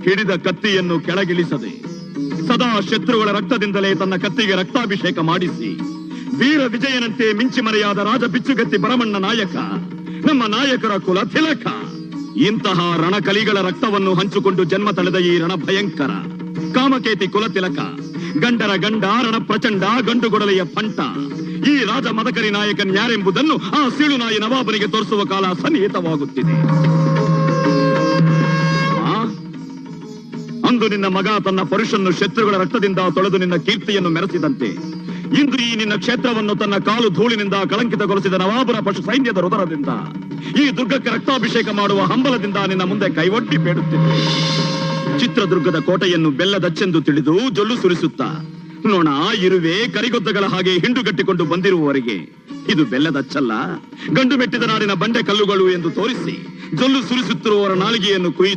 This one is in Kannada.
ಹಿಡಿದ ಕತ್ತಿಯನ್ನು ಕೆಳಗಿಳಿಸದೆ ಸದಾ ಶತ್ರುಗಳ ರಕ್ತದಿಂದಲೇ ತನ್ನ ಕತ್ತಿಗೆ ರಕ್ತಾಭಿಷೇಕ ಮಾಡಿಸಿ ವೀರ ವಿಜಯನಂತೆ ಮಿಂಚಿ ಮರೆಯಾದ ರಾಜ ಬಿಚ್ಚುಗತ್ತಿ ಭರಮಣ್ಣ ನಾಯಕ, ನಮ್ಮ ನಾಯಕರ ಕುಲ ತಿಲಕ. ಇಂತಹ ರಣಕಲಿಗಳ ರಕ್ತವನ್ನು ಹಂಚಿಕೊಂಡು ಜನ್ಮ ತಳೆದ ಈ ರಣ ಭಯಂಕರ ಕಾಮಕೇತಿ ಕುಲ ತಿಲಕ, ಗಂಡರ ಗಂಡ ರಣ ಪ್ರಚಂಡ ಗಂಡುಗೊಡಲೆಯ ಫಂಟ, ಈ ರಾಜ ಮದಕರಿ ನಾಯಕನ್ ಯಾರೆಂಬುದನ್ನು ಆ ಸೀಳುನಾಯಿ ನವಾಬನಿಗೆ ತೋರಿಸುವ ಕಾಲ ಸನ್ನಿಹಿತವಾಗುತ್ತಿದೆ. ಅಂದು ನಿನ್ನ ಮಗ ತನ್ನ ಪರುಷನ್ನು ಶತ್ರುಗಳ ರಕ್ತದಿಂದ ತೊಳೆದು ನಿನ್ನ ಕೀರ್ತಿಯನ್ನು ಮೆರೆಸಿದಂತೆ, ಇಂದು ಈ ನಿನ್ನ ಕ್ಷೇತ್ರವನ್ನು ತನ್ನ ಕಾಲು ಧೂಳಿನಿಂದ ಕಳಂಕಿತಗೊಳಿಸಿದ ನವಾಬರ ಪಶು ಸೈನ್ಯದ ಹೃದಯದಿಂದ ಈ ದುರ್ಗಕ್ಕೆ ರಕ್ತಾಭಿಷೇಕ ಮಾಡುವ ಹಂಬಲದಿಂದ ನಿನ್ನ ಮುಂದೆ ಕೈವೊಡ್ಡಿ ಬೇಡುತ್ತಿದ್ದೆ. ಚಿತ್ರದುರ್ಗದ ಕೋಟೆಯನ್ನು ಬೆಲ್ಲದಚ್ಚೆಂದು ತಿಳಿದು ಜೊಲ್ಲು ಸುರಿಸುತ್ತಾ ನೋಣ ಇರುವೆ ಕರಿಗೊದ್ದಗಳ ಹಾಗೆ ಹಿಂಡುಗಟ್ಟಿಕೊಂಡು ಬಂದಿರುವವರಿಗೆ ಇದು ಬೆಲ್ಲದಚ್ಚಲ್ಲ, ಗಂಡು ಮೆಟ್ಟಿದ ನಾಡಿನ ಬಂಡೆ ಕಲ್ಲುಗಳು ಎಂದು ತೋರಿಸಿ ಜೊಲ್ಲು ಸುರಿಸುತ್ತಿರುವವರ ನಾಲಿಗೆಯನ್ನು ಕುಯ್ದು